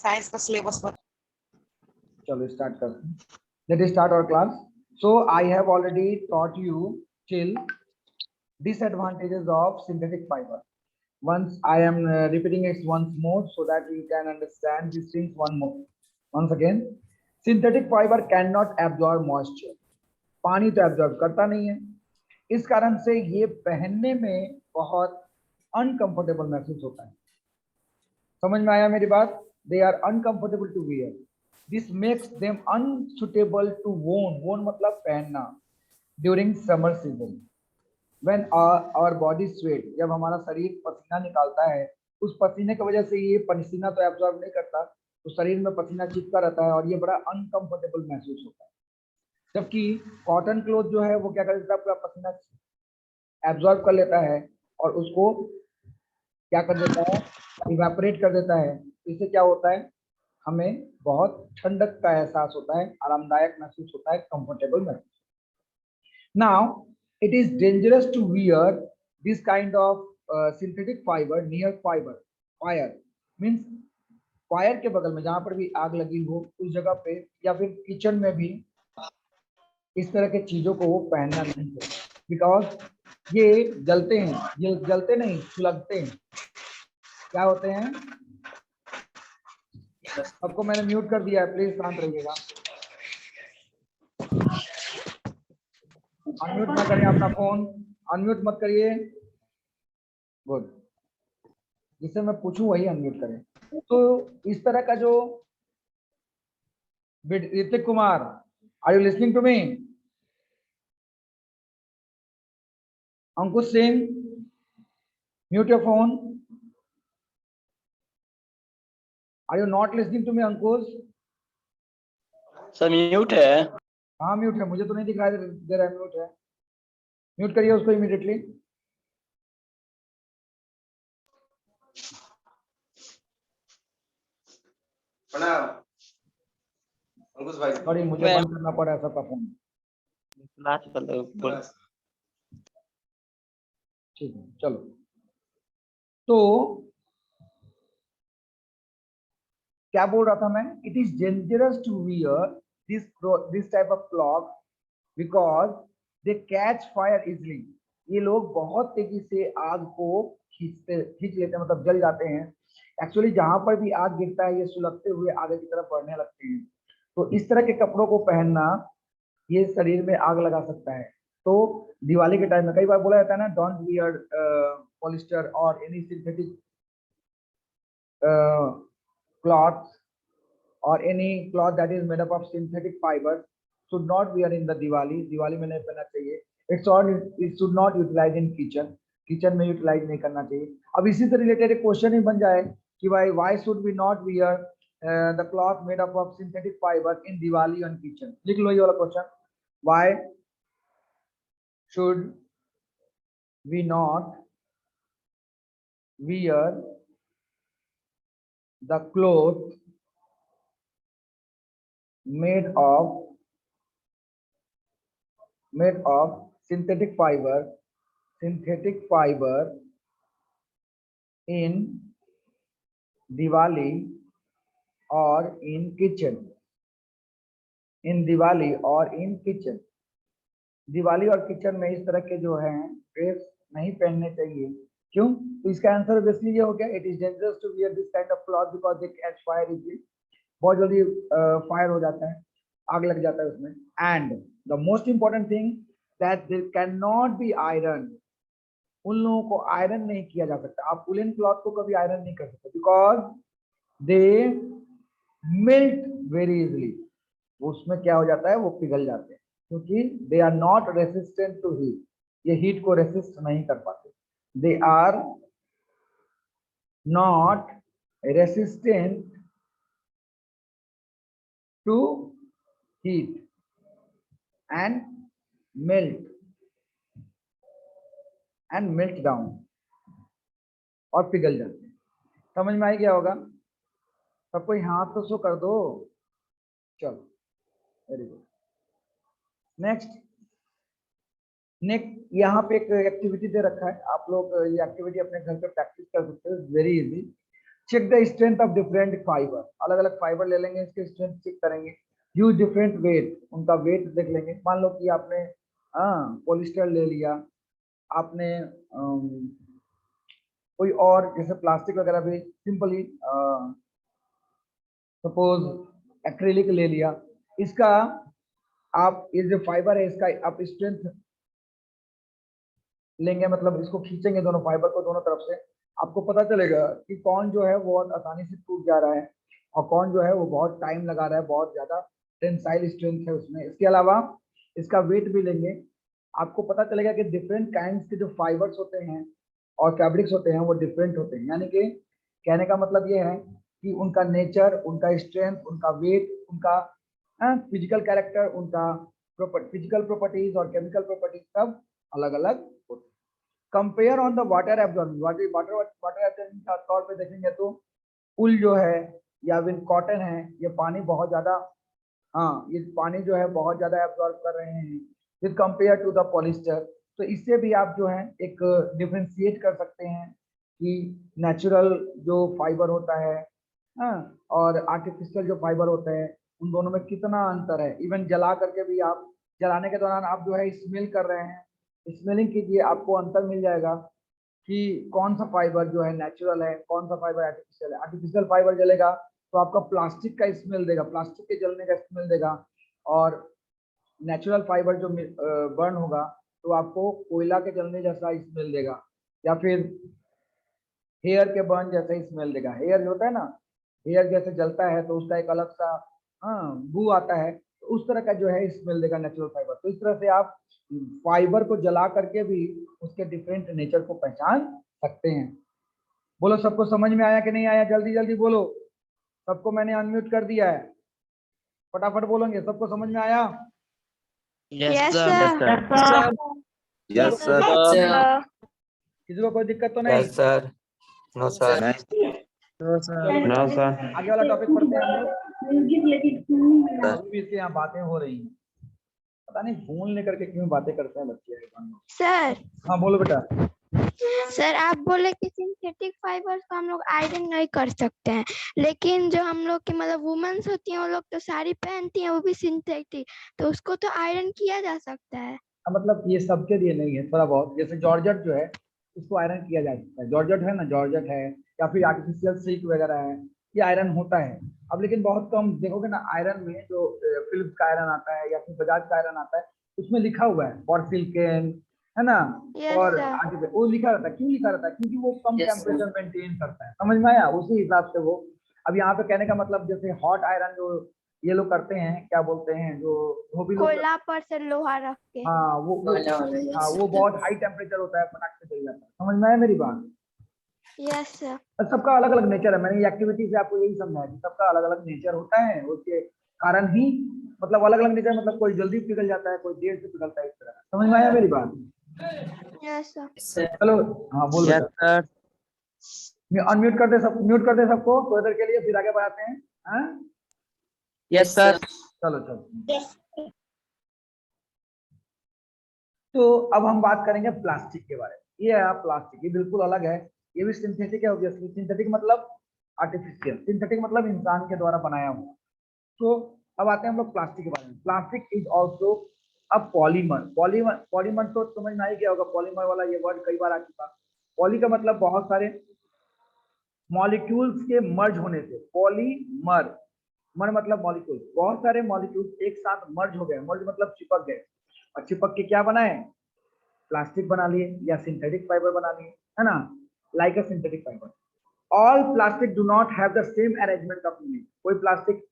Science का syllabus पर। चलो स्टार्ट करते हैं. Let us start our class. So I have already taught you till disadvantages of synthetic fiber. Once I am repeating it once more so that you can understand these things once again. Synthetic fiber cannot absorb moisture. पानी तो absorb करता नहीं है, इस कारण से ये पहनने में बहुत अनकंफर्टेबल महसूस होता है. समझ में आया मेरी बात? They are uncomfortable to wear. This makes them unsuitable to worn मतलब पहनना during summer season. When our body sweat, जब हमारा शरीर पसीना निकालता है, उस पसीने की वजह से ये पसीना तो एब्जॉर्ब नहीं करता, तो शरीर में पसीना चिपका रहता है और ये बड़ा अनकंफर्टेबल महसूस होता है. जबकि कॉटन क्लोथ जो है वो क्या कर देता है, पूरा पसीना एब्जॉर्ब कर लेता है और उसको क्या कर देता है, इवेपोरेट कर देता है. इससे क्या होता है, हमें बहुत ठंडक का एहसास होता है, आरामदायक महसूस होता है, कंफर्टेबल महसूस. Now it is dangerous to wear this kind of synthetic fibre near fire means fire के बगल में जहां पर भी आग लगी हो उस जगह पे, या फिर किचन में भी इस तरह के चीजों को वो पहनना नहीं चाहिए. बिकॉज ये जलते हैं, ये जलते नहीं सुलगते हैं. क्या होते हैं? सबको मैंने म्यूट कर दिया है, प्लीज शांत रहिएगा. अनम्यूट ना करें अपना फोन, अनम्यूट मत करिए. गुड. जिसे मैं पूछूं वही अनम्यूट करें. तो इस तरह का जो Hrithik Kumar, are you listening to me? Ankush Singh, mute your phone. Are you not listening to me Ankush? Sir mute है. हाँ म्यूट है, मुझे तो नहीं दिखाई दे रहा है म्यूट है. म्यूट करिए उसको इमीडिएटली. अंकुश भाई सॉरी, मुझे बंद करना पड़ा है सबका फोन. ठीक है चलो. तो क्या बोल रहा था मैं? It is dangerous to wear this type of cloth because they catch fire easily. ये लोग बहुत तेजी से आग को खींच लेते हैं, मतलब जल जाते हैं. एक्चुअली जहां पर भी आग गिरता है ये सुलगते हुए आगे की तरफ बढ़ने लगते हैं. तो इस तरह के कपड़ों को पहनना ये शरीर में आग लगा सकता है. तो दिवाली के टाइम में कई बार बोला जाता है ना, डोंट वियर पॉलिस्टर और any synthetic cloths or any cloth that is made up of synthetic fibers should not wear in the Diwali में नहीं पहनना चाहिए. It should not utilize in kitchen में यूटिलाइज नहीं करना चाहिए. अब इसी से रिलेटेड एक क्वेश्चन ही बन जाए कि भाई why should we not wear the cloth made up of synthetic fiber in Diwali on kitchen. लिख लो ये वाला question. Why should we not wear the cloth made of synthetic fiber in Diwali or in kitchen. In Diwali or in kitchen. Diwali और kitchen में इस तरह के जो हैं ड्रेस नहीं पहनने चाहिए. क्यों? तो इसका आंसर बेसिकली ये हो गया, it is dangerous to wear this kind of cloth because they catch fire easily. बहुत जल्दी फायर हो जाता है, आग लग जाता है उसमें. And the most important thing that they can not B iron. उन लोगों को आयरन नहीं किया जा सकता. आप वुलन क्लॉथ को कभी आयरन नहीं कर सकते because they melt very easily. उसमें क्या हो जाता है, वो पिघल जाते हैं क्योंकि they are not resistant to heat. ये हीट को रेसिस्ट नहीं कर पाते. They are not resistant to heat and melt down और पिघल जाते हैं. समझ में आ गया होगा सबको? हाथ तो शो कर दो. चलो वेरी गुड. नेक्स्ट यहाँ पे एक एक्टिविटी दे रखा है, आप लोग ये एक्टिविटी अपने घर पे प्रैक्टिस कर सकते हो. Very easy. Check the strength of different fibre, अलग अलग फाइबर ले लेंगे, इसके स्ट्रेंथ चेक करेंगे। यूज डिफरेंट वेट, उनका वेट देख लेंगे। मान लो कि आपने पॉलिस्टर ले लिया, आपने कोई और जैसे प्लास्टिक वगैरह भी सिंपली सपोज एक्रिलिक ले लिया, इसका आप ये जो फाइबर है इसका आप स्ट्रेंथ लेंगे, मतलब इसको खींचेंगे दोनों फाइबर को दोनों तरफ से, आपको पता चलेगा कि कौन जो है वो बहुत आसानी से टूट जा रहा है और कौन जो है वो बहुत टाइम लगा रहा है, बहुत ज्यादा टेंसाइल स्ट्रेंथ है उसमें। इसके अलावा इसका वेट भी लेंगे, आपको पता चलेगा कि डिफरेंट काइंड्स के जो फाइबर्स होते हैं और फैब्रिक्स होते हैं वो डिफरेंट होते हैं। यानी कि कहने का मतलब ये है कि उनका नेचर, उनका स्ट्रेंथ, उनका वेट, उनका फिजिकल कैरेक्टर, उनका फिजिकल प्रॉपर्टीज और केमिकल प्रॉपर्टीज सब अलग अलग होते हैं। Compare on the water absorbing, water water absorbing के तौर पे देखेंगे तो उल जो है या फिर कॉटन है, ये पानी बहुत ज्यादा, हाँ ये पानी जो है बहुत ज्यादा एब्जॉर्ब कर रहे हैं with compare to the polyester. तो इससे भी आप जो है एक डिफ्रेंशिएट कर सकते हैं कि नेचुरल जो फाइबर होता है और आर्टिफिशियल जो फाइबर होते हैं उन दोनों में कितना अंतर है। इवन जला करके भी आप, जलाने के दौरान आप जो है स्मेल कर रहे हैं, स्मेलिंग कीजिए, आपको अंतर मिल जाएगा कि कौन सा फाइबर जो है नेचुरल है, कौन सा फाइबर आर्टिफिशियल है। आर्टिफिशियल फाइबर जलेगा तो आपका प्लास्टिक का स्मेल देगा, प्लास्टिक के जलने का स्मेल देगा, और नेचुरल फाइबर जो बर्न होगा तो आपको कोयला के जलने जैसा स्मेल देगा, या फिर हेयर के बर्न जैसा ही स्मेल देगा। हेयर जो होता है ना, हेयर जैसे जलता है तो उसका एक अलग सा बू आता है, तो उस तरह का जो है स्मेल देगा नेचुरल फाइबर। तो इस तरह से आप फाइबर को जला करके भी उसके डिफरेंट नेचर को पहचान सकते हैं। बोलो सबको समझ में आया कि नहीं आया? जल्दी जल्दी बोलो, सबको मैंने अनम्यूट कर दिया है, फटाफट बोलेंगे। सबको समझ में आया? Yes, sir. Yes, sir. किसी को कोई दिक्कत तो नहीं? Yes, sir. No, sir. No, sir. चलो No, बेटा, sir. आगे वाला टॉपिक पढ़ते हैं हम लोग। अभी भी इसके यहाँ बातें हो रही हैं, पता नहीं फोन लेकर के क्यों बातें करते हैं बच्चे। सर हाँ बोलो बेटा। सर आप बोले कि सिंथेटिक फाइबर्स को हम लोग आयरन नहीं कर सकते हैं, लेकिन जो हम लोग की मतलब वुमेन्स होती हैं वो लोग तो साड़ी पहनती हैं वो भी सिंथेटिक, तो उसको तो आयरन किया जा सकता है। मतलब ये सबके लिए नहीं है, थोड़ा बहुत, जैसे जॉर्जेट जो है उसको आयरन किया जा सकता है, जॉर्जेट है ना, जॉर्जेट है या फिर आर्टिफिशियल सिल्क वगैरह है, ये आयरन होता है। अब लेकिन बहुत कम देखोगे ना आयरन में, जो फिलिप्स का आयरन आता है या फिर बजाज का आयरन आता है, उसमें लिखा हुआ है फॉर सिल्कन, है ना, Yes, और sir. आगे पे वो लिखा रहता है। क्यों लिखा रहता है? क्योंकि वो कम Yes, टेम्परेचर मेंटेन करता है, समझ में आया? उसी हिसाब से वो, अब यहाँ पे कहने का मतलब जैसे हॉट आयरन जो ये लोग करते हैं, क्या बोलते हैं, जो धोबी लोग, कोयला पर से लोहा रख के। हाँ हाँ वो बहुत हाई टेम्परेचर होता है, फटाक से जल जाता है। समझ में आया मेरी बात? Yes sir. सबका अलग अलग नेचर है, मैंने ये एक्टिविटी से आपको यही समझाया कि सबका अलग अलग नेचर होता है, उसके कारण ही, मतलब अलग अलग नेचर, मतलब कोई जल्दी पिघल जाता है, कोई देर से पिघलता है, इस तरह। समझ में आया मेरी बात? Yes sir. चलो हाँ बोल Yes, बेटा। sir. अनम्यूट कर दे, सब म्यूट कर दे सबको थोड़ी देर के लिए, फिर आगे बढ़ाते हैं। हाँ Yes, sir. चलो चलो। तो अब हम बात करेंगे प्लास्टिक के बारे में। ये है प्लास्टिक, ये बिल्कुल अलग है, ये भी सिंथेटिक है ऑब्वियसली। सिंथेटिक मतलब आर्टिफिशियल, सिंथेटिक मतलब इंसान के द्वारा बनाया हुआ। तो अब आते हैं हम लोग प्लास्टिक के बारे में। Plastic is also a polymer. Polymer, polymer तो समझ में आ ही गया होगा, पॉलीमर वाला ये वर्ड कई बार आ चुका। पॉली का मतलब बहुत सारे मॉलिक्यूल्स के मर्ज होने से, पॉलीमर, मर मतलब मॉलिक्यूल, बहुत सारे मॉलिक्यूल्स एक साथ मर्ज हो गए, मर्ज मतलब चिपक गए, और चिपक के क्या बनाए? प्लास्टिक बना लिए या सिंथेटिक फाइबर बना लिए, है ना, like a synthetic fibre. All plastic do not have the same arrangement of unit. कोई प्लास्टिक,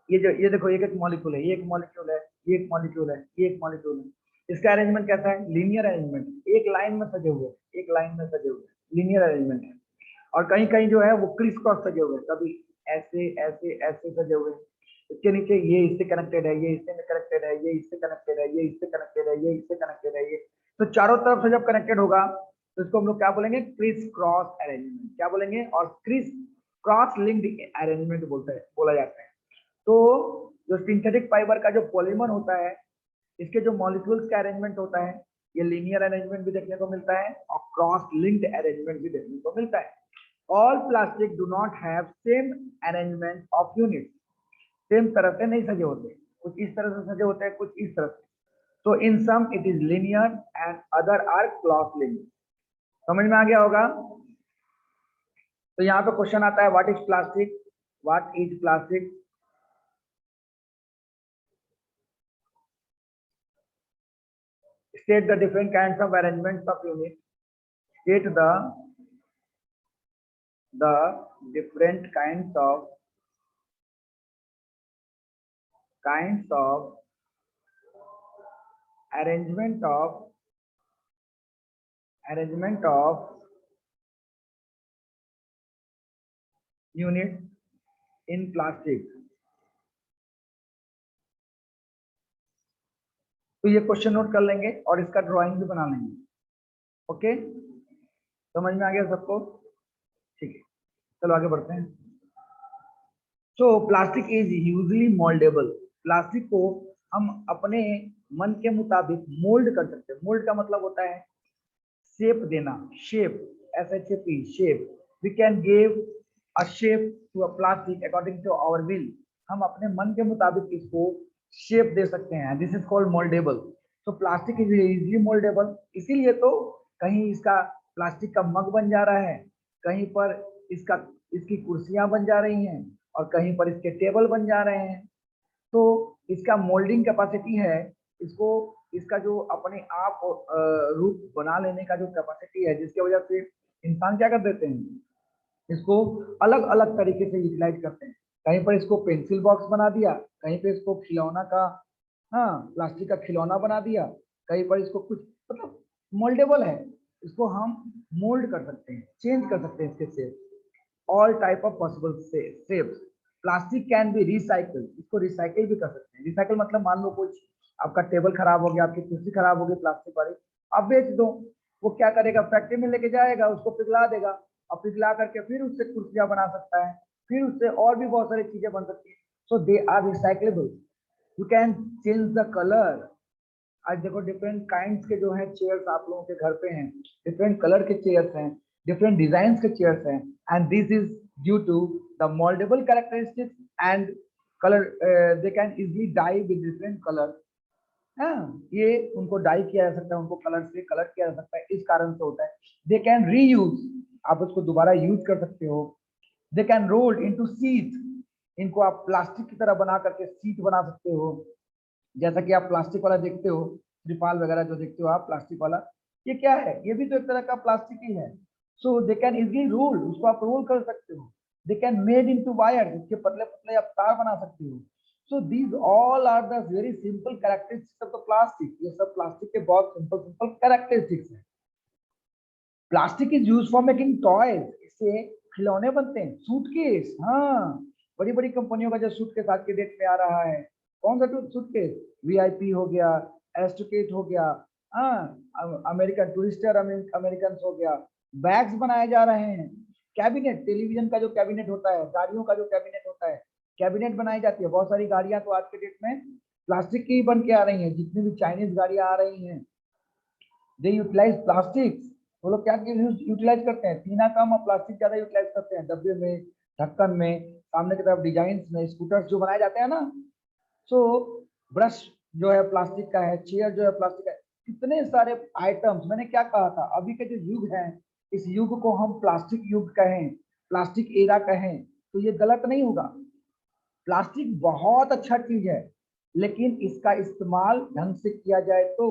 ये देखो एक एक मॉलिक्यूल है, ये एक मॉलिक्यूल है, ये एक मॉलिक्यूल है, ये एक मॉलिक्यूल है, इसका अरेंजमेंट कैसा है? लीनियर अरेंजमेंट, एक लाइन में सजे हुए, एक लाइन में सजे हुए, लीनियर अरेंजमेंट है। और कहीं कहीं जो है वो क्रिस क्रॉस सजे हुए, कभी ऐसे ऐसे ऐसे सजे हुए। इसके नीचे ये इससे कनेक्टेड है, ये इससे कनेक्टेड है, ये इससे कनेक्टेड है, ये इससे कनेक्टेड है, ये इससे कनेक्टेड है, ये तो चारों तरफ से जब कनेक्टेड होगा तो इसको हम लोग क्या बोलेंगे? Criss cross arrangement. क्या बोलेंगे? और क्रिस क्रॉस लिंक्ड अरेंजमेंट बोलते हैं, बोला जाता है। तो जो सिंथेटिक फाइबर का जो पॉलीमर होता है, इसके जो मॉलिक्यूल्स का अरेंजमेंट होता है, ये लीनियर अरेंजमेंट भी देखने को मिलता है और क्रॉस लिंक्ड अरेंजमेंट भी देखने को मिलता है। All plastic do not have same arrangement of units. Same तरह से नहीं सजे होते, कुछ इस तरह से सजे होते हैं, कुछ इस तरह से. So in some it is linear and other are cross linear. समझ में आ गया होगा. तो यहाँ पे क्वेश्चन आता है what is plastic, what is plastic. State the different kinds of arrangements of units. State the different kinds of arrangement of units in plastic. तो ये क्वेश्चन नोट कर लेंगे और इसका ड्राइंग भी बना लेंगे. ओके, समझ में आ गया सबको. ठीक है, चलो आगे बढ़ते हैं. सो plastic is usually mouldable. Plastic को हम अपने मन के मुताबिक मोल्ड कर सकते हैं. मोल्ड का मतलब होता है शेप देना, shape, SHAP, shape. We can give a shape to a plastic according to our will. हम अपने मन के मुताबिक इसको शेप दे सकते हैं. This is called mouldable. तो प्लास्टिक इज इजीली मोल्डेबल. इसीलिए तो कहीं इसका प्लास्टिक का मग बन जा रहा है, कहीं पर इसकी कुर्सियां बन जा रही हैं और कहीं पर इसके टेबल बन जा रहे हैं. तो इसका मोल्डिंग कैपेसिटी है, इसका जो अपने आप रूप बना लेने का जो कैपेसिटी है, जिसकी वजह से इंसान क्या कर देते हैं, इसको अलग अलग तरीके से यूटिलाइज करते हैं. कहीं पर इसको पेंसिल बॉक्स बना दिया, कहीं पे इसको खिलौना का, प्लास्टिक का खिलौना बना दिया, कहीं पर इसको कुछ, मतलब मोल्डेबल है. इसको हम मोल्ड कर सकते हैं, चेंज कर सकते हैं इसके shape. All type of possible shapes. Plastic can B recycle. इसको रिसाइकिल भी कर सकते हैं. रिसाइकल मतलब मान लो कुछ आपका टेबल खराब हो गया, आपकी कुर्सी खराब हो गई प्लास्टिक वाली, आप बेच दो. वो क्या करेगा, फैक्ट्री में लेके जाएगा, उसको पिघला देगा और पिघला करके फिर उससे कुर्सियां बना सकता है, फिर उससे और भी बहुत सारी चीजें बन सकती है. So they are recyclable. You can change the colour. आज देखो डिफरेंट काइंड्स के जो है चेयर्स आप लोगों के घर पे हैं, डिफरेंट कलर के चेयर्स हैं, डिफरेंट डिजाइन के चेयर्स हैं. And this is due to the mouldable characteristics and colour. They can easily dye with different colour. ये उनको डाई किया जा सकता है, उनको कलर से कलर किया जा सकता है, इस कारण से होता है. They can reuse. आप उसको दोबारा यूज कर सकते हो. They can roll into sheet. इनको आप प्लास्टिक की तरह बना करके सीट बना सकते हो. जैसा कि आप प्लास्टिक वाला देखते हो, त्रिपाल वगैरह जो देखते हो आप प्लास्टिक वाला, ये क्या है, ये भी तो एक तरह का प्लास्टिक ही है. So they can easily roll. उसको आप रोल कर सकते हो. They can made into wire. इसके पतले पतले आप तार बना सकते हो. So these all are the very simple characteristics of the plastic. ये सब प्लास्टिक के बहुत सिंपल कैरेक्टरिस्टिक्स हैं. Plastic is used for making toys. इससे खिलौने बनते हैं. सूटकेस, बड़ी बड़ी कंपनियों का जो सूटकेस आज के डेट में आ रहा है, कौन सा सूटकेस, VIP हो गया, एस्टोकेट हो गया, अमेरिकन टूरिस्टर अमेरिकन हो गया. बैग्स बनाए जा रहे हैं. कैबिनेट, टेलीविजन का जो कैबिनेट होता है, गाड़ियों का जो कैबिनेट होता है, कैबिनेट बनाई जाती है. बहुत सारी गाड़ियां तो आज के डेट में प्लास्टिक की ही बन के आ रही हैं. जितनी भी चाइनीज गाड़ियां आ रही हैं, दे यूटिलाइज प्लास्टिक. वो लोग क्या यूटिलाइज करते हैं, टीना कम और प्लास्टिक ज्यादा यूटिलाइज करते हैं. डब्बे में, ढक्कन में, सामने की तरफ डिजाइन में, स्कूटर्स जो बनाए जाते हैं ना. सो ब्रश जो है प्लास्टिक का है, चेयर जो है प्लास्टिक का है. कितने सारे आइटम्स. मैंने क्या कहा था, अभी के जो युग है, इस युग को हम प्लास्टिक युग कहें, प्लास्टिक एरा कहें, तो ये गलत नहीं होगा. प्लास्टिक बहुत अच्छा चीज है, लेकिन इसका इस्तेमाल ढंग से किया जाए तो.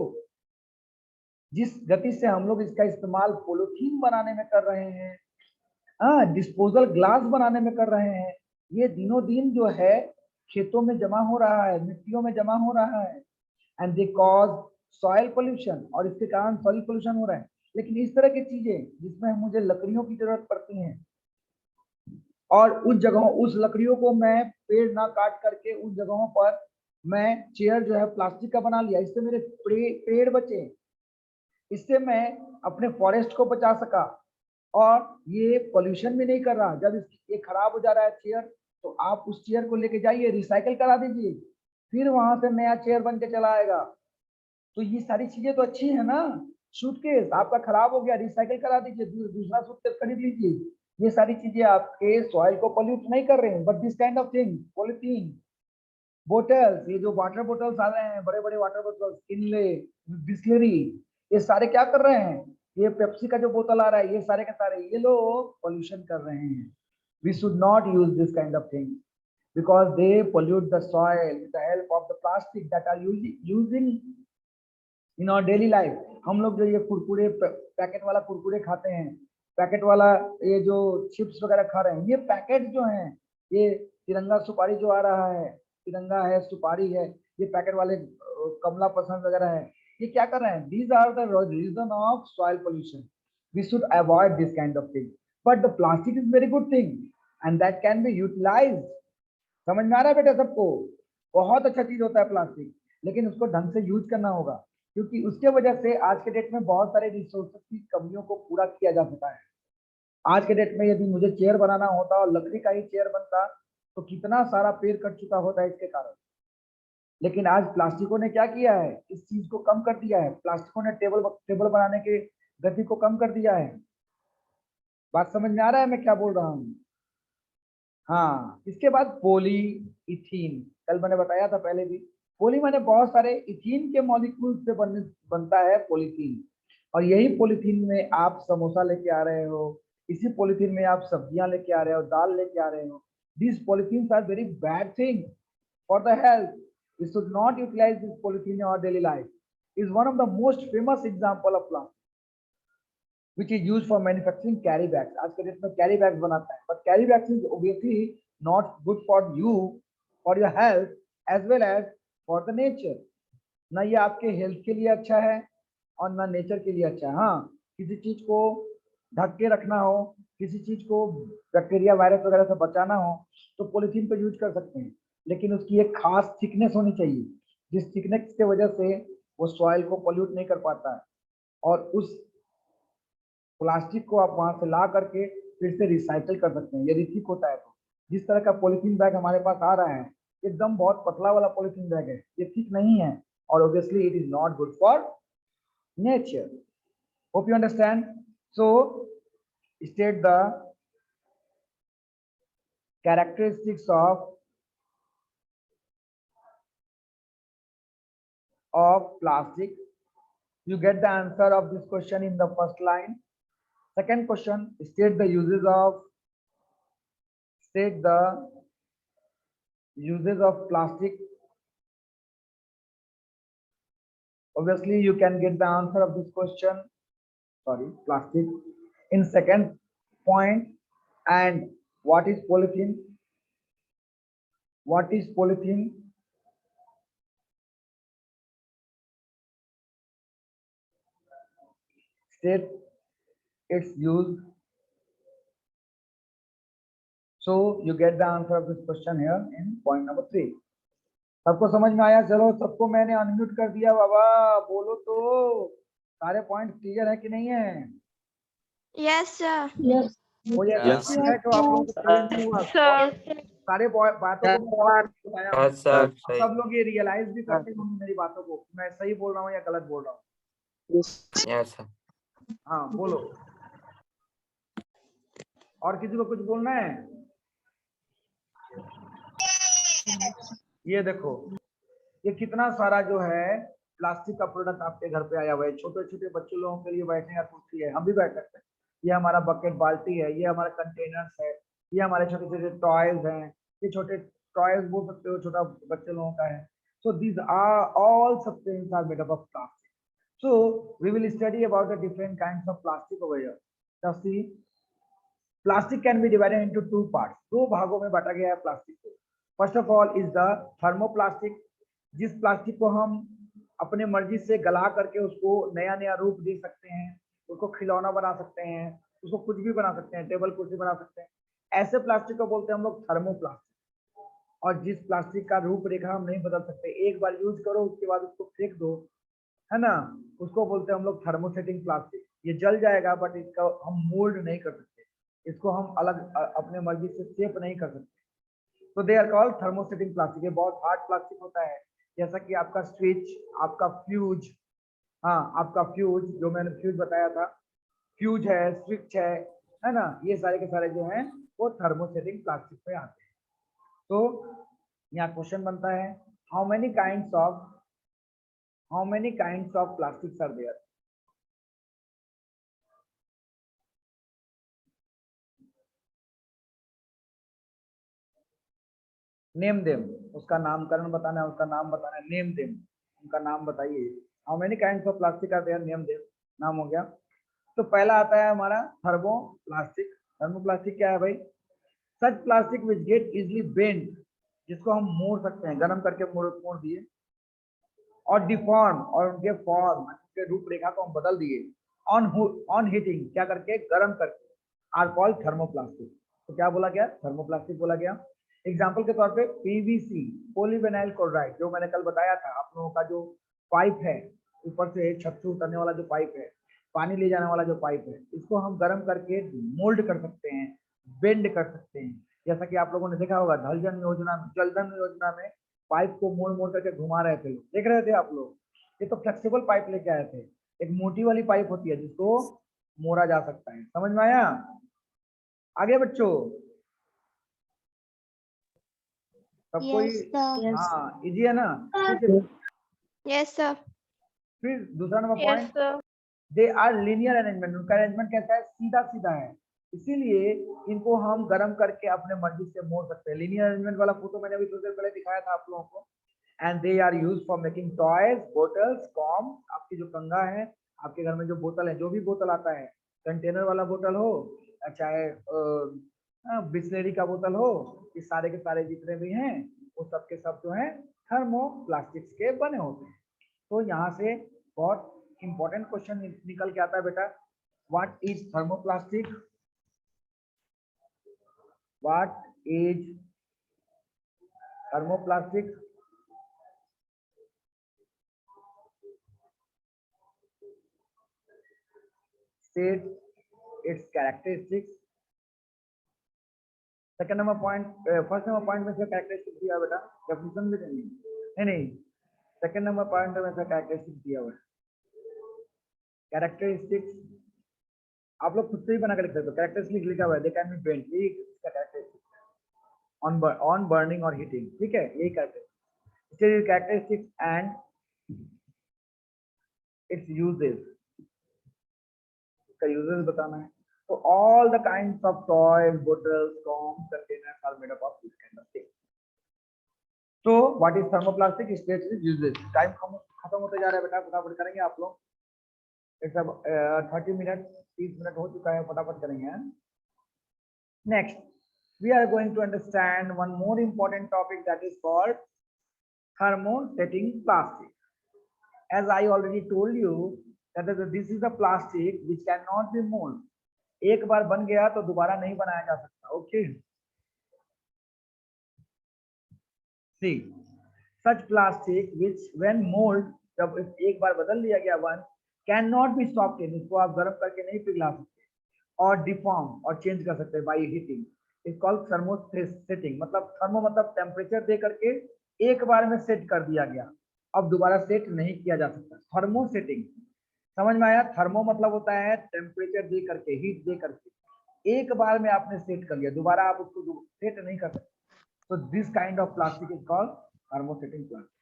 जिस गति से हम लोग इसका इस्तेमाल पॉलीथीन बनाने में कर रहे हैं, डिस्पोजल ग्लास बनाने में कर रहे हैं, ये दिनों दिन जो है खेतों में जमा हो रहा है, मिट्टियों में जमा हो रहा है. And they cause soil pollution. और इसके कारण सॉइल पोल्यूशन हो रहा है. लेकिन इस तरह की चीजें जिसमें मुझे लकड़ियों की जरूरत पड़ती है, और उस जगहों, उस लकड़ियों को मैं पेड़ ना काट करके उस जगहों पर मैं चेयर जो है प्लास्टिक का बना लिया, इससे मेरे पेड़ बचे, इससे मैं अपने फॉरेस्ट को बचा सका, और ये पोल्यूशन भी नहीं कर रहा. जब ये खराब हो जा रहा है चेयर, तो आप उस चेयर को लेके जाइए, रिसाइकिल करा दीजिए, फिर वहां से नया चेयर बन के चला आएगा. तो ये सारी चीजें तो अच्छी है ना. सूटकेस आपका खराब हो गया, रिसाइकिल करा दीजिए, दूसरा सूटकेस खरीद लीजिए. ये सारी चीजें आपके सॉइल को पोल्यूट नहीं कर रहे हैं, but this kind of thing, polythene, bottles, ये जो वाटर बोतल्स आ रहे हैं, बड़े बड़े वाटर बोतल्स, किनले, बिस्लरी, ये सारे क्या कर रहे हैं, ये पेप्सी का जो बोतल आ रहा है, ये सारे के सारे ये लोग पोल्यूशन कर रहे हैं. We should not use this kind of thing because they pollute the soil with the help of the plastic that are using in our daily life. हम लोग जो ये कुरकुरे पैकेट वाला कुरकुरे खाते हैं, पैकेट वाला ये जो चिप्स वगैरह खा रहे हैं, ये पैकेट जो हैं, ये तिरंगा सुपारी जो आ रहा है, तिरंगा है, सुपारी है, ये पैकेट वाले कमला पसंद वगैरह है, ये क्या कर रहे हैं? These are the reason of soil pollution. We should avoid this kind of thing. But the plastic is very good thing and that can be utilized. समझ में आ रहा है बेटा सबको? बहुत अच्छा चीज होता है प्लास्टिक, लेकिन उसको ढंग से यूज करना होगा, क्योंकि उसके वजह से आज के डेट में बहुत सारे रिसोर्सेज की कमियों को पूरा किया जा सकता है. आज के डेट में यदि मुझे चेयर बनाना होता और लकड़ी का ही चेयर बनता तो कितना सारा पेड़ कट चुका होता है इसके कारण. लेकिन आज प्लास्टिकों ने क्या किया है, इस चीज को कम कर दिया है. प्लास्टिकों ने टेबल बनाने के गति को कम कर दिया है. बात समझ में आ रहा है मैं क्या बोल रहा हूँ? हाँ. इसके बाद पॉली इथीन, कल मैंने बताया था पहले भी, पॉली माने बहुत सारे, इथीन के मॉलिक्यूल से बनता है पॉलीथीन. और यही पॉलीथीन में आप समोसा लेके आ रहे हो, इसी पॉलीथीन में आप सब्जियां लेके आ रहे हो, दाल लेके आ रहे हो. These polythenes are very bad thing for the health. We should not utilize this polythene in our daily life. Is one of the most famous example of plastic, which is used for manufacturing carry bags. आज के date में carry bags बनाता है, but carry bags is obviously not good for you, for your health as well as for the nature. ना ये आपके health के लिए अच्छा है और ना नेचर के लिए अच्छा है. हाँ, किसी चीज को ढक के रखना हो, किसी चीज को बैक्टीरिया वायरस वगैरह से बचाना हो तो पॉलीथीन को यूज कर सकते हैं, लेकिन उसकी एक खास थिकनेस होनी चाहिए, जिस थिकनेस की वजह से वो सॉइल को पोल्यूट नहीं कर पाता है. और उस प्लास्टिक को आप वहां से ला करके फिर से रिसाइकल कर सकते हैं यदि ठीक होता है तो. जिस तरह का पॉलीथीन बैग हमारे पास आ रहा है, एकदम बहुत पतला वाला पॉलीथीन बैग है, ये ठीक नहीं है और obviously it is not good for nature. Hope you understand. So state the characteristics of plastic. You get the answer of this question in the first line. Second question, state the uses of plastic. Obviously you can get the answer of this question, plastic, in second point. And what is polythene? What is polythene? State its use. So you get the answer of this question here in point number 3. सबको समझ में आया? चलो सबको मैंने unmute कर दिया बाबा, बोलो तो सारे पॉइंट क्लियर है कि नहीं है? Yes sir. Yes. है तो आप लोगों को clear नहीं हुआ? सारे बातों को बताया. Yes, sir. सही. सब लोग ये रियलाइज भी करते होंगे मेरी बातों को, मैं सही बोल रहा हूँ या गलत बोल रहा हूँ. Yes, sir. हाँ बोलो. और किसी को कुछ बोलना है? ये देखो, ये कितना सारा जो है प्लास्टिक का प्रोडक्ट आपके घर पे आया हुआ है. छोटे छोटे बच्चे लोगों के लिए बैठने का कुर्सी है, हम भी बैठ सकते हैं. ये हमारा बकेट बाल्टी है, ये हमारा कंटेनर्स है, ये हमारे छोटे छोटे टॉयज हैं. ये छोटे टॉयज बोल सकते हो, छोटा बच्चे लोगों का है. So these are all substance are made up of plastic. So we will study about the different kinds of plastic over here. Just see, plastic can be divided into 2 parts. 2 भागों में बांटा गया है प्लास्टिक को. First of all is the thermoplastic, जिस plastic को हम अपने मर्जी से गला करके उसको नया नया रूप दे सकते हैं, उसको खिलौना बना सकते हैं, उसको कुछ भी बना सकते हैं, टेबल कुर्सी बना सकते हैं. ऐसे प्लास्टिक को बोलते हैं हम लोग थर्मोप्लास्टिक. और जिस प्लास्टिक का रूप रेखा हम नहीं बदल सकते, एक बार यूज करो उसके बाद उसको फेंक दो, है ना, उसको बोलते हैं हम लोग थर्मोसेटिंग प्लास्टिक. ये जल जाएगा बट इसका हम मोल्ड नहीं कर सकते, इसको हम अलग अपने मर्जी से शेप नहीं कर सकते. तो they are called thermosetting plastic. ये बहुत हार्ड प्लास्टिक होता है, जैसा कि आपका स्विच, आपका फ्यूज, हाँ आपका फ्यूज जो मैंने फ्यूज बताया था, फ्यूज है, स्विच है है ना, ये सारे के सारे जो हैं वो थर्मोसेटिंग प्लास्टिक पे आते हैं। तो यहाँ क्वेश्चन बनता है, how many kinds of plastics are there? Name them, उसका नामकरण बताना है, उसका नाम बताना है, नेम देम, उनका नाम बताइए। How many kinds of plastic are there, name them, नाम हो गया। तो पहला आता है हमारा थर्मोप्लास्टिक। थर्मोप्लास्टिक क्या है भाई? Such plastic which get easily bend, जिसको हम मोड़ सकते हैं, गर्म करके मोड़ दिए, और डिफॉर्म, और उनके फॉर्म, उनके रूपरेखा को हम बदल दिए, ऑन हीटिंग, क्या करके, गर्म करके, आर कॉल्ड थर्मोप्लास्टिक। तो क्या बोला गया? थर्मोप्लास्टिक बोला गया। एग्जाम्पल के तौर पे पीवीसी, पॉलीविनाइल क्लोराइड, जो मैंने कल बताया था, आप लोगों का जो पाइप है, ऊपर से छत से उतरने वाला जो पाइप है, पानी ले जाने वाला जो पाइप है, इसको हम गर्म करके मोल्ड कर सकते हैं, बेंड कर सकते हैं। जैसा कि आप लोगों ने देखा होगा जलधन योजना में पाइप को मोड़ मोड़ करके घुमा रहे थे, देख रहे थे आप लोग। ये तो फ्लेक्सिबल पाइप लेके आए थे। एक मोटी वाली पाइप होती है जिसको मोड़ा जा सकता है। समझ में आया? आगे बच्चों, सब कोई? हाँ, इजी है ना? Yes sir. फिर दूसरा number point, they are linear arrangement, उनका अरेंजमेंट कैसा है? सीधा सीधा है, इसीलिए इनको हम गर्म करके अपने मर्जी से मोड़ सकते हैं। लीनियर अरेंजमेंट वाला फोटो मैंने अभी थोड़ी देर पहले दिखाया था आप लोगों को। And they are use for making toys, bottles, comb, आपकी जो कंघा है, आपके घर में जो बोतल है, जो भी बोतल आता है, कंटेनर वाला बोतल हो, चाहे बिस्लेरी का बोतल हो, ये सारे के सारे जितने भी हैं वो सब के सब जो है थर्मोप्लास्टिक्स के बने होते हैं। तो यहाँ से बहुत इंपॉर्टेंट क्वेश्चन निकल के आता है बेटा, what is thermoplastic? What is thermoplastic? State its characteristics. Second number point, first number point में से कैरेक्टरिस्टिक दिया बेटा, डेफिनेशन भी देंगे, नहीं सेकंड नंबर पॉइंट में से कैरेक्टरिस्टिक दिया हुआ है। कैरेक्टरिस्टिक्स आप लोग खुद से ही बना कर लिख सकते हो। कैरेक्टरिस्टिक लिखा हुआ है, दे कैन बी बेंट, यही इसका कैरेक्टरिस्टिक ऑन बर्निंग और हीटिंग, ठीक है, यही characteristic. Characteristics and it's uses, इसका यूजेस बताना है। So all the kinds of toys, bottles, combs, containers are made up of this kind of thing. So what is thermoplastic? States its uses. Time खत्म होते जा रहा है बेटा, फटाफट करेंगे आप लोग। It's अब 30 मिनट 30 मिनट हो चुका है, फटाफट करेंगे। Next, we are going to understand one more important topic that is called thermosetting plastic. As I already told you that this is a plastic which cannot be molded. एक बार बन गया तो दोबारा नहीं बनाया जा सकता। Okay, see such plastic which when mould, जब एक बार बदल लिया गया one, can not be soften, इसको आप गर्म करके नहीं पिघला सकते, और डिफॉर्म और चेंज कर सकते by heating. Is called thermosetting, मतलब थर्मो मतलब टेम्परेचर दे करके एक बार में सेट कर दिया गया, अब दोबारा सेट नहीं किया जा सकता। थर्मोसेटिंग समझ में आया? थर्मो मतलब होता है टेम्परेचर दे करके, हीट दे करके, एक बार में आपने सेट कर लिया, दोबारा आप उसको सेट नहीं कर सकते। तो this kind of plastic is called thermosetting plastic.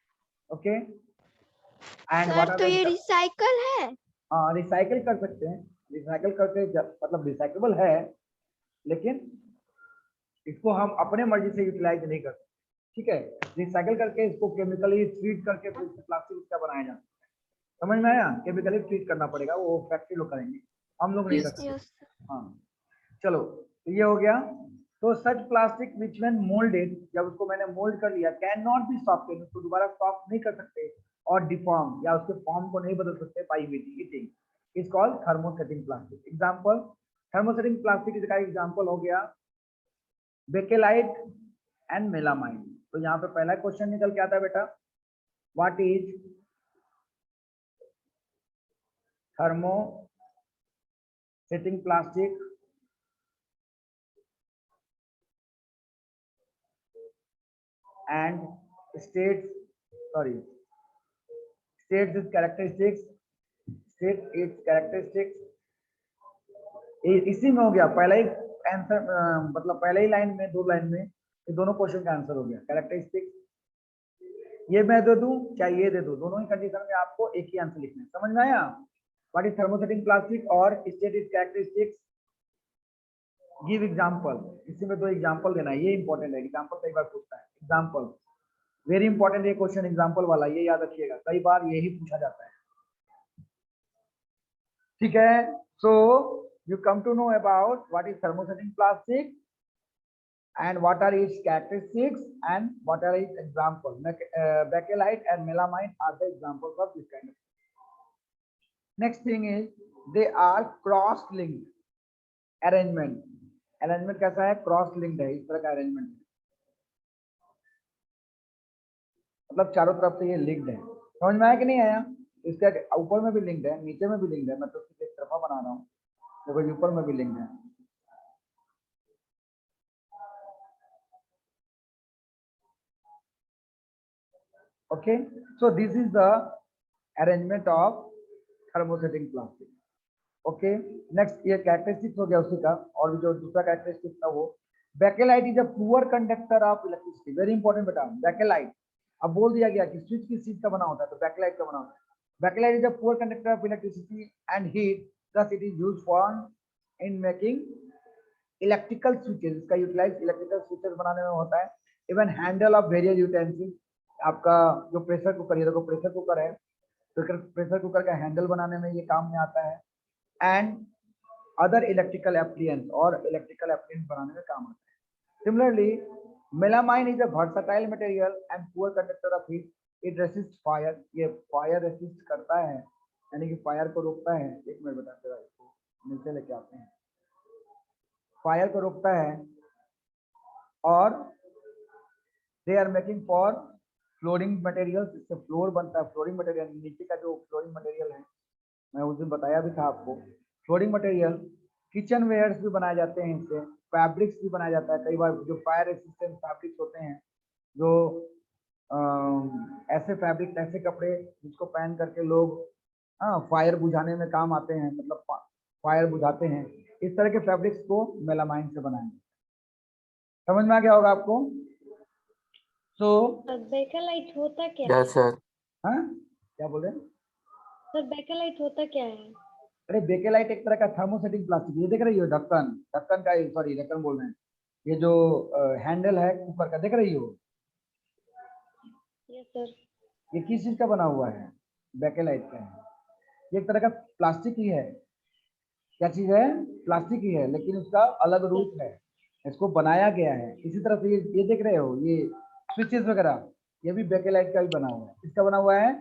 Okay, and what are तो ये रिसाइकल है? हाँ, रिसाइकिल कर सकते हैं, रिसाइकिल करके मतलब रिसाइकेबल है, लेकिन इसको हम अपने मर्जी से यूटिलाइज नहीं कर सकते, ठीक है। रिसाइकिल करके इसको केमिकली ट्रीट करके फिर प्लास्टिक इसका बनाया जाता है। समझ में आया? केमिकली ट्रीट करना पड़ेगा, वो फैक्ट्री लोग करेंगे, हम लोग नहीं कर सकते। हाँ, चलो, तो ये हो गया। तो सच प्लास्टिक विच व्हेन मोल्डेड, जब उसको मैंने मोल्ड कर लिया, कैन नॉट बी सॉफ्टेन, उसको दोबारा सॉफ्ट नहीं कर सकते, और डिफॉर्म या उसके फॉर्म को नहीं बदल सकते by heating, is called thermosetting plastic. Example, thermosetting plastic का एग्जांपल हो गया बेकेलाइट एंड मेलामाइन। तो यहाँ पे पहला क्वेश्चन निकल के आता है बेटा, what is thermosetting plastic and states its characteristics इसी में हो गया पहला ही आंसर, मतलब पहले ही लाइन में, 2 लाइन में ये दोनों क्वेश्चन का आंसर हो गया। कैरेक्टरिस्टिक्स ये मैं दे दूं क्या ये दे दूं, दोनों ही कंडीशन में आपको एक ही आंसर लिखना है। समझ में आया? व्हाट इज थर्मोसेटिंग प्लास्टिक और state is characteristics, give example. इसी में 2 एग्जांपल देना है, ये इंपॉर्टेंट है। एग्जांपल कई बार पूछता है, एग्जांपल वेरी इंपॉर्टेंट ये क्वेश्चन, एग्जांपल वाला ये याद रखिएगा, कई बार यही पूछा जाता है। ठीक है, so you come to know about what is thermosetting plastic and what are its characteristics and what are its examples. Bakelite and melamine are the examples of this kind of. Next thing is they are cross linked arrangement. Arrangement कैसा है? cross linked है, इस तरह का arrangement है, मतलब चारों तरफ से ये linked है। समझ में आया कि नहीं आया? इसके ऊपर में भी linked है, नीचे में भी linked है, मैं तो सिर्फ एक तरफा बना रहा हूँ, देखो ऊपर में भी linked है। Okay, so this is the arrangement of thermosetting plastic. Okay, next ये characteristics हो गया उसी का, और जो दूसरा characteristics था वो bakelite is a poor conductor of electricity. Very important बेटा, बेकेलाइट अब बोल दिया गया कि स्विच किस चीज का बना होता है, तो बेकेलाइट का बना होता है। Bakelite is a poor conductor of electricity and heat, thus it is used for in making electrical switches। इसका यूटिलाइज इलेक्ट्रिकल स्विचेस बनाने में होता है। Even handle of various utensils, आपका जो प्रेशर कुकर, ये देखो प्रेशर कुकर है, तो प्रेशर कुकर का हैंडल बनाने में ये काम में आता है। एंड अदर इलेक्ट्रिकल एप्लियंस, और इलेक्ट्रिकल एप्लियंस बनाने में काम आता है। Similarly melamine is a versatile material and poor conductor of heat, it resist fire. ये फायर रेसिस्ट करता है, यानी कि फायर को रोकता है। एक मिनट बताते हैं, इसको नीचे लेके आते हैं। फायर को रोकता है, और they are making for flooring material, इससे फ्लोर बनता है। फ्लोरिंग मटेरियल, नीचे का जो फ्लोरिंग मटेरियल है, मैं उस दिन बताया भी था आपको। फ्लोरिंग मटेरियल, किचन वेयर्स भी बनाए जाते हैं इससे, फैब्रिक्स भी बनाया जाता है। कई बार जो फायर रेसिस्टेंट फैब्रिक्स होते हैं, जो ऐसे फैब्रिक, ऐसे कपड़े जिसको पहन करके लोग फायर बुझाने में काम आते हैं, मतलब फायर बुझाते हैं, इस तरह के फैब्रिक्स को मेलामाइन से बनाएंगे। समझ में आ गया होगा आपको? सो बेकेलाइट होता क्या Yes, है? sir. हाँ, क्या बोल रहे हैं? सर बेकेलाइट होता क्या है? अरे बेकेलाइट एक तरह का थर्मोसेटिंग प्लास्टिक, ये देख रही हो ढक्कन, ढक्कन का, सॉरी ढक्कन बोल रहे हैं, ये जो हैंडल है कुकर का, देख रही हो? Yes sir. ये किस चीज का बना हुआ है? बेकेलाइट का है। ये एक तरह का प्लास्टिक ही है। क्या चीज है? प्लास्टिक ही है, लेकिन उसका अलग रूप है, इसको बनाया गया है। इसी तरह से ये देख रहे हो, ये स्विचेस वगैरह, ये भी बेकेलाइट का ही बना हुआ है। किसका बना हुआ है?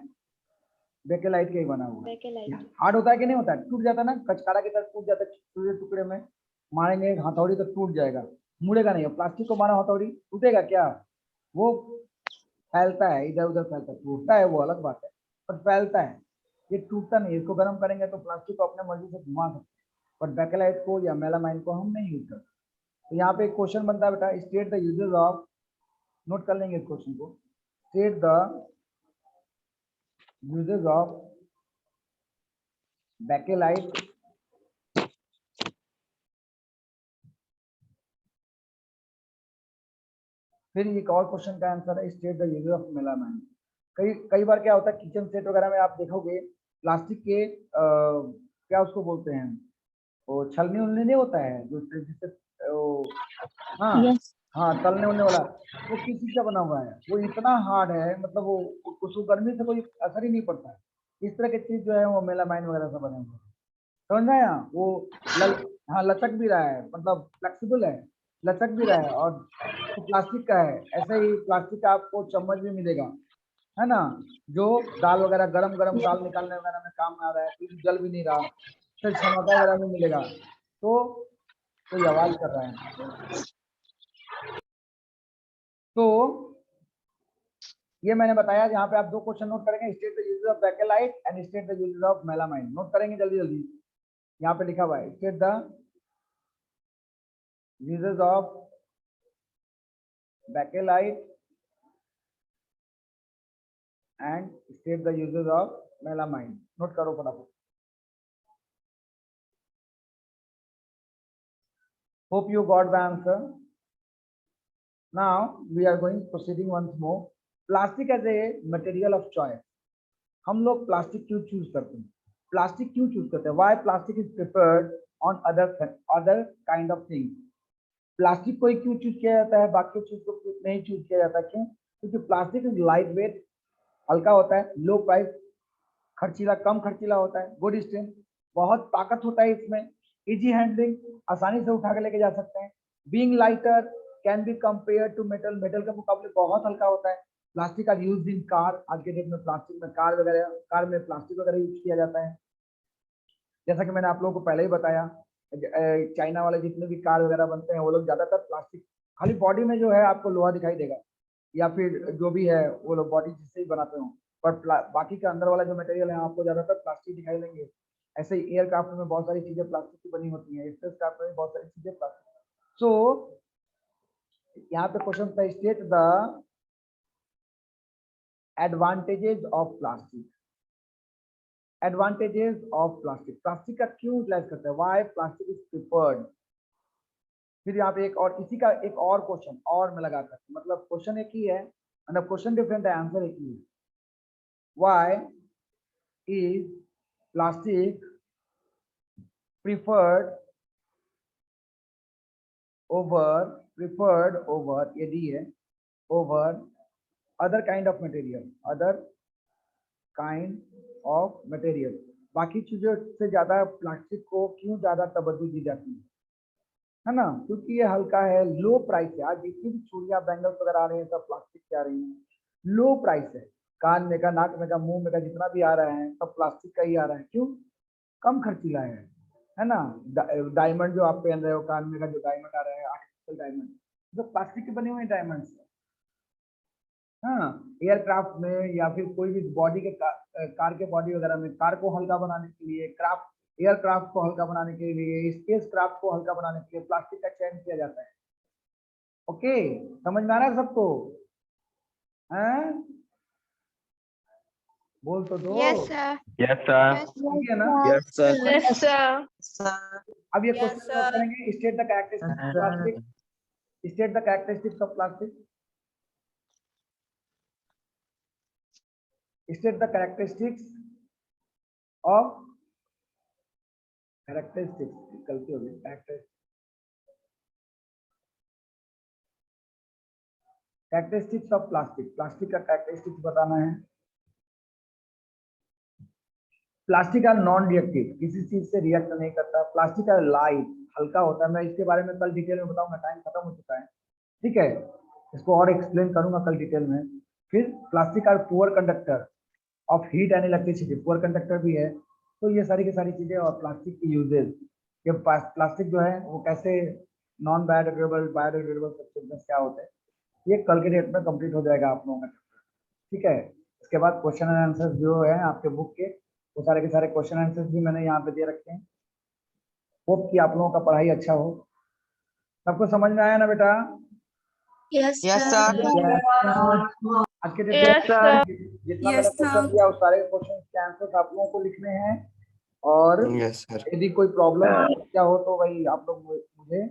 बेकेलाइट का ही बना हुआ है। बेकेलाइट। हार्ड होता है कि नहीं होता है? टूट जाता है ना, कचकारा की तरह टूट जाता है, टुकड़े टुकड़े में मारेंगे हथौड़ी तो टूट जाएगा, मुड़ेगा नहीं। प्लास्टिक को मारा हथौड़ी टूटेगा क्या? वो फैलता है, इधर उधर फैलता है। टूटता है वो अलग बात है, पर फैलता है, ये टूटता नहीं। इसको गर्म करेंगे तो प्लास्टिक को अपने मर्जी से घुमा सकते हैं, बट बेकेलाइट को या मेलामाइन को हम नहीं यूज करते। तो यहाँ पे एक क्वेश्चन बनता है बेटा, state the uses of, note कर लेंगे इस क्वेश्चन को, state the uses of bakelite फिर एक और क्वेश्चन का आंसर है state the uses of melamine. कई बार क्या होता है, किचन सेट वगैरह में आप देखोगे प्लास्टिक के क्या उसको बोलते हैं, वो छलनी उलनी नहीं होता है जो जिससे हाँ हाँ तलने उलने वाला, वो किस चीज का बना हुआ है? वो इतना हार्ड है, मतलब वो उसको गर्मी से कोई असर ही नहीं पड़ता है। इस तरह की चीज जो है वो मेलामाइन वगैरह से बने हुए हैं। समझ में आया? वो हाँ लचक भी रहा है, मतलब फ्लेक्सिबल है, लचक भी रहा है, और तो प्लास्टिक का है। ऐसे ही प्लास्टिक का आपको चम्मच भी मिलेगा, है ना, जो दाल वगैरह, गरम गरम दाल निकालने वगैरह में काम आ रहा है, फिर जल भी नहीं रहा, फिर छमका वगैरह में मिलेगा। तो कोई आवाज कर रहा है, तो ये मैंने बताया। यहाँ पे आप 2 क्वेश्चन नोट करेंगे, state the uses of bakelite and state the uses of melamine. Note करेंगे जल्दी जल्दी, यहाँ पे लिखा हुआ है state the uses of bakelite and state the uses of melamine. Note करो फटाफट। Hope you got the answer. Now we are going proceeding once more. Plastic as a material of choice. हम लोग प्लास्टिक क्यों choose करते हैं? Plastic क्यों choose करते हैं? Why plastic is preferred on other kind of things? Plastic को ही क्यों चूज किया जाता है, बाकी चीज को नहीं चूज किया जाता? क्यों? क्योंकि प्लास्टिक इज लाइट वेट, हल्का होता है, लो प्राइस, खर्चीला, कम खर्चीला होता है, गुड स्ट्रेंथ, बहुत ताकत होता है इसमें, इजी हैंडलिंग, आसानी से उठा के लेके जा सकते हैं, being lighter can be compare to metal, metal के मुकाबले बहुत हल्का होता है। Plastic are used in car, आज के डेट में प्लास्टिक में कार में प्लास्टिक वगैरह यूज किया जाता है। जैसा कि मैंने आप लोगों को पहले ही बताया, चाइना वाले जितने भी कार वगैरह बनते हैं वो लोग ज्यादातर प्लास्टिक, खाली बॉडी में जो है आपको लोहा दिखाई देगा या फिर जो भी है वो लोग बॉडी जिससे ही बनाते हो, पर बाकी का अंदर वाला जो मटेरियल है आपको ज्यादातर प्लास्टिक दिखाई देंगे। ऐसे ही एयरक्राफ्ट में बहुत सारी चीजें प्लास्टिक की बनी होती हैं, स्पेसक्राफ्ट में भी बहुत सारी चीजें प्लास्टिक। सो यहाँ पे क्वेश्चन था, state the advantages of plastic. Advantages of plastic, plastic का क्यों यूटिलाइज करते हैं, व्हाई प्लास्टिक इज प्रिफर्ड। फिर यहाँ पे एक और इसी का एक और क्वेश्चन और में लगा सकते, मतलब क्वेश्चन एक ही है, मतलब क्वेश्चन डिफरेंट है, आंसर एक ही है। Why is plastic preferred over ये डी है, over other kind of material, बाकी चीजों से ज्यादा प्लास्टिक को क्यों ज्यादा तवज्जो दी जाती है ना? क्योंकि ये हल्का है, लो प्राइस है। आज जितनी भी चूड़ियां, बैंगल्स वगैरह आ रही हैं सब प्लास्टिक के आ रही हैं, लो प्राइस है। कान में का, नाक में का, मुंह में का, जितना भी आ रहा है सब प्लास्टिक का ही आ रहा है। क्यों? कम खर्चीला है ना? डायमंड जो आप पहन रहे हो, कान में का जो डायमंड आ रहा है, आर्टिफिशियल डायमंड, जो प्लास्टिक के बने हुए डायमंड है। हाँ, एयरक्राफ्ट में या फिर कोई भी बॉडी के कार के बॉडी वगैरह में, कार को हल्का बनाने के लिए, एयरक्राफ्ट को हल्का बनाने के लिए, स्पेस क्राफ्ट को हल्का बनाने के लिए प्लास्टिक का चयन किया जाता है। ओके, समझ में आ रहा है सबको? हैं? बोल तो दो। Yes sir. Yes, sir. ठीक है ना? Yes, sir. Yes sir. अब ये क्वेश्चन करेंगे, state the characteristics of plastic, state the characteristics of plastic, state the characteristics of गलती हो गई, कैरेक्टरिस्टिक्स ऑफ प्लास्टिक, प्लास्टिक का कैरेक्टरिस्टिक्स बताना है। प्लास्टिक का नॉन रिएक्टिव, किसी चीज से रिएक्ट नहीं करता। प्लास्टिक का लाइट, हल्का होता है। मैं इसके बारे में कल डिटेल में बताऊंगा, टाइम खत्म हो चुका है, ठीक है? इसको और एक्सप्लेन करूंगा कल डिटेल में। फिर प्लास्टिक का poor conductor of heat and electricity, poor conductor भी है। तो ये सारी की सारी चीजें, और प्लास्टिक की यूजेज, ये प्लास्टिक जो है वो कैसे नॉन बायोडिग्रेडेबल, बायोडिग्रेडेबल सब्सटेंसेस क्या होते हैं, ये कल के डेट में कंप्लीट हो जाएगा आप लोगों का, ठीक है? इसके बाद क्वेश्चन एंड आंसर जो है आपके बुक के, वो सारे के सारे क्वेश्चन आंसर्स भी मैंने यहाँ पे दे रखे हैं। होप कि आप लोगों का पढ़ाई अच्छा हो। सबको समझ में आया ना बेटा? Yes, sir. आज के डेट में जितना मैंने क्वेश्चन दिया उस सारे क्वेश्चन के आंसर्स आप लोगों को लिखने हैं, और Yes, sir. यदि कोई प्रॉब्लम क्या हो तो वही आप लोग मुझे